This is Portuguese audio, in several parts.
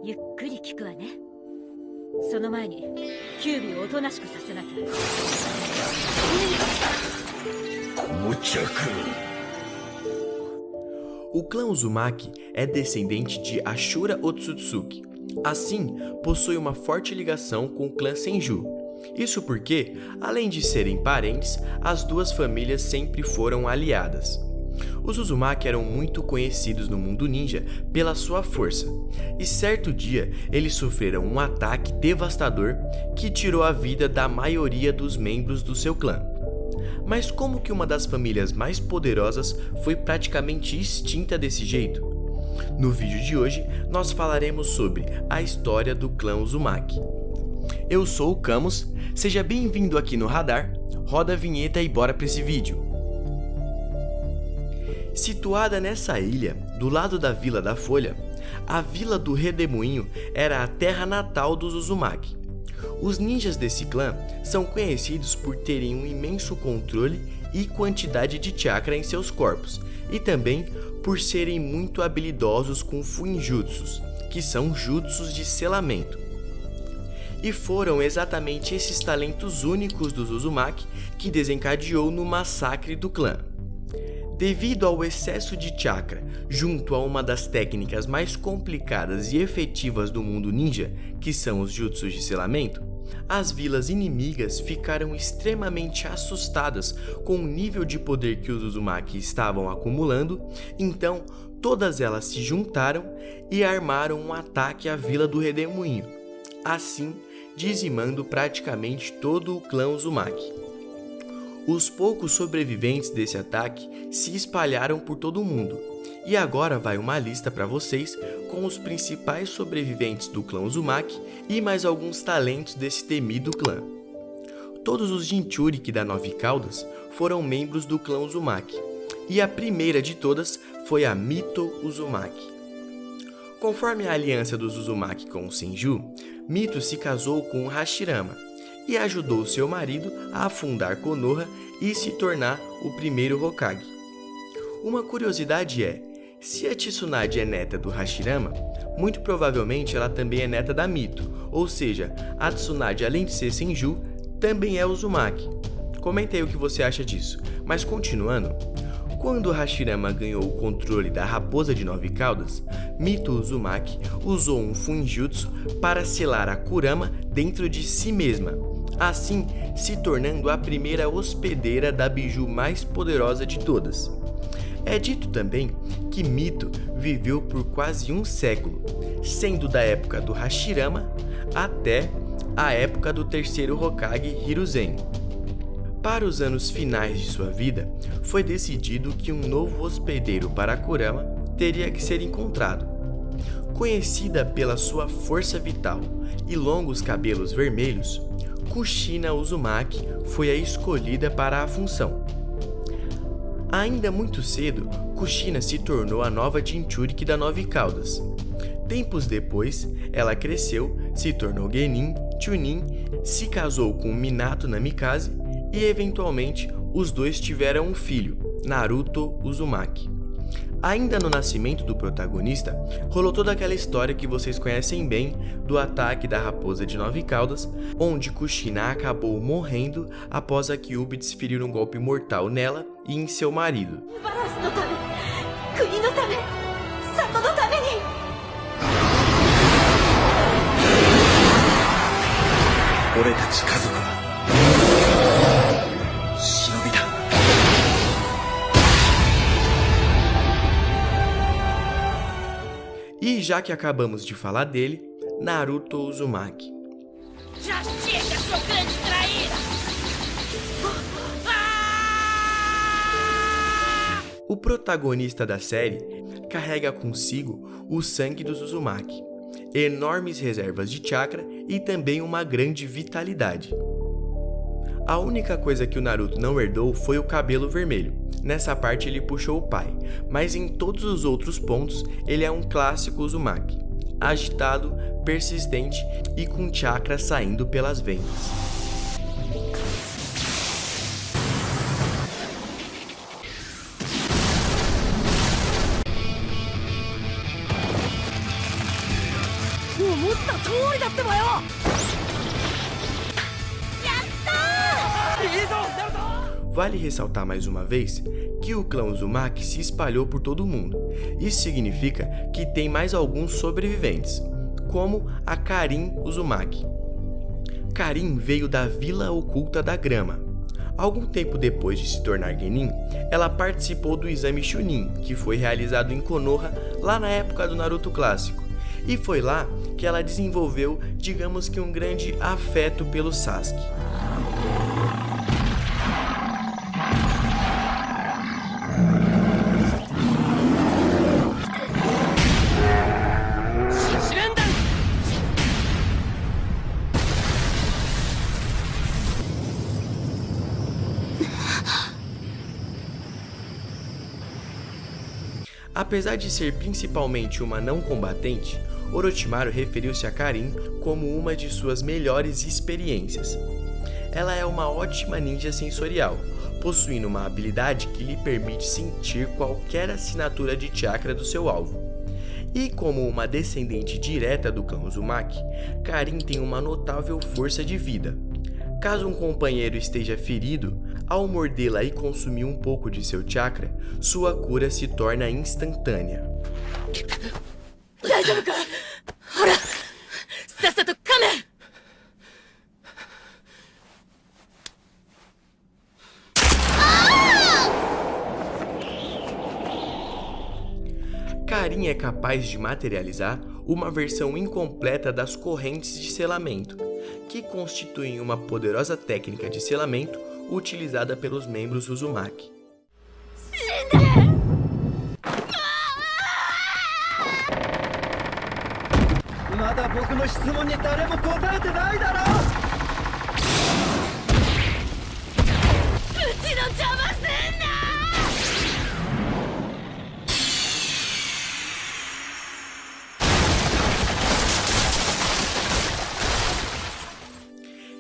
ゆっくり聞くわね。その前にキュービをおとなしくさせなきゃ。O clã Uzumaki é descendente de Ashura Otsutsuki. Assim, possui uma forte ligação com o clã Senju. Isso porque, além de serem parentes, as duas famílias sempre foram aliadas. Os Uzumaki eram muito conhecidos no mundo ninja pela sua força, e certo dia eles sofreram um ataque devastador que tirou a vida da maioria dos membros do seu clã. Mas como que uma das famílias mais poderosas foi praticamente extinta desse jeito? No vídeo de hoje, nós falaremos sobre a história do clã Uzumaki. Eu sou o Camus, seja bem-vindo aqui no Radar, roda a vinheta e bora para esse vídeo. Situada nessa ilha, do lado da Vila da Folha, a Vila do Redemoinho era a terra natal dos Uzumaki. Os ninjas desse clã são conhecidos por terem um imenso controle e quantidade de chakra em seus corpos, e também por serem muito habilidosos com fuinjutsus, que são jutsus de selamento. E foram exatamente esses talentos únicos dos Uzumaki que desencadeou no massacre do clã. Devido ao excesso de chakra, junto a uma das técnicas mais complicadas e efetivas do mundo ninja, que são os jutsus de selamento, as vilas inimigas ficaram extremamente assustadas com o nível de poder que os Uzumaki estavam acumulando, então todas elas se juntaram e armaram um ataque à Vila do Redemoinho, assim dizimando praticamente todo o clã Uzumaki. Os poucos sobreviventes desse ataque se espalharam por todo o mundo, e agora vai uma lista para vocês com os principais sobreviventes do clã Uzumaki e mais alguns talentos desse temido clã. Todos os Jinchuriki da Nove Caudas foram membros do clã Uzumaki, e a primeira de todas foi a Mito Uzumaki. Conforme a aliança dos Uzumaki com o Senju, Mito se casou com o Hashirama e ajudou seu marido a fundar Konoha e se tornar o primeiro Hokage. Uma curiosidade é, se a Tsunade é neta do Hashirama, muito provavelmente ela também é neta da Mito, ou seja, a Tsunade, além de ser Senju, também é Uzumaki. Comenta aí o que você acha disso. Mas continuando, quando Hashirama ganhou o controle da Raposa de Nove Caudas, Mito Uzumaki usou um Fuinjutsu para selar a Kurama dentro de si mesma, assim se tornando a primeira hospedeira da biju mais poderosa de todas. É dito também que Mito viveu por quase um século, sendo da época do Hashirama até a época do terceiro Hokage Hiruzen. Para os anos finais de sua vida, foi decidido que um novo hospedeiro para Kurama teria que ser encontrado. Conhecida pela sua força vital e longos cabelos vermelhos, Kushina Uzumaki foi a escolhida para a função. Ainda muito cedo, Kushina se tornou a nova Jinchuriki da Nove Caudas. Tempos depois, ela cresceu, se tornou Genin, Chunin, se casou com Minato Namikaze e eventualmente os dois tiveram um filho, Naruto Uzumaki. Ainda no nascimento do protagonista, rolou toda aquela história que vocês conhecem bem do ataque da Raposa de Nove Caudas, onde Kushina acabou morrendo após a Kyuubi desferir um golpe mortal nela e em seu marido. E já que acabamos de falar dele, Naruto Uzumaki. Já chega, seu grande traíra! O protagonista da série carrega consigo o sangue dos Uzumaki, enormes reservas de chakra e também uma grande vitalidade. A única coisa que o Naruto não herdou foi o cabelo vermelho. Nessa parte ele puxou o pai, mas em todos os outros pontos ele é um clássico Uzumaki, agitado, persistente e com chakra saindo pelas veias. 思った通りだってばよ。Vale ressaltar mais uma vez que o clã Uzumaki se espalhou por todo o mundo. Isso significa que tem mais alguns sobreviventes, como a Karin Uzumaki. Karin veio da Vila Oculta da Grama. Algum tempo depois de se tornar Genin, ela participou do exame Chunin, que foi realizado em Konoha lá na época do Naruto clássico. E foi lá que ela desenvolveu, digamos que um grande afeto pelo Sasuke. Apesar de ser principalmente uma não combatente, Orochimaru referiu-se a Karin como uma de suas melhores experiências. Ela é uma ótima ninja sensorial, possuindo uma habilidade que lhe permite sentir qualquer assinatura de chakra do seu alvo. E como uma descendente direta do clã Uzumaki, Karin tem uma notável força de vida. Caso um companheiro esteja ferido, ao mordê-la e consumir um pouco de seu chakra, sua cura se torna instantânea. Karin é capaz de materializar uma versão incompleta das correntes de selamento, que constituem uma poderosa técnica de selamento utilizada pelos membros Uzumaki.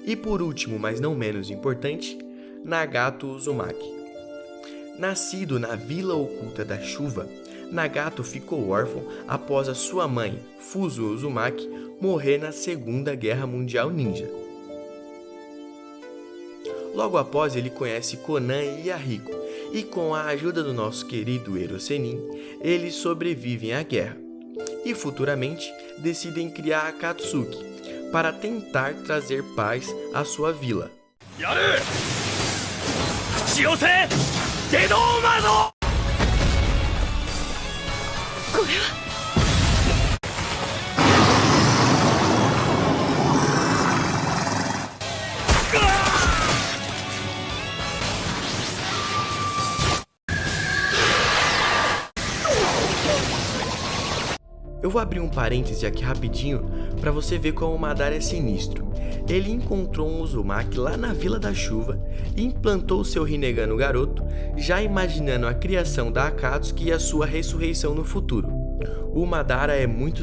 E por último, mas não menos importante, Nagato Uzumaki. Nascido na Vila Oculta da Chuva, Nagato ficou órfão após a sua mãe, Fuzo Uzumaki, morrer na Segunda Guerra Mundial Ninja. Logo após, ele conhece Konan e Yahiko, e com a ajuda do nosso querido Ero Sennin, eles sobrevivem à guerra. E futuramente, decidem criar a Akatsuki, para tentar trazer paz à sua vila. Eu vou abrir um parêntese aqui rapidinho para você ver como o Madara é sinistro. Ele encontrou um Uzumaki lá na Vila da Chuva e implantou seu Rinnegan no garoto, já imaginando a criação da Akatsuki e a sua ressurreição no futuro. O Madara é muito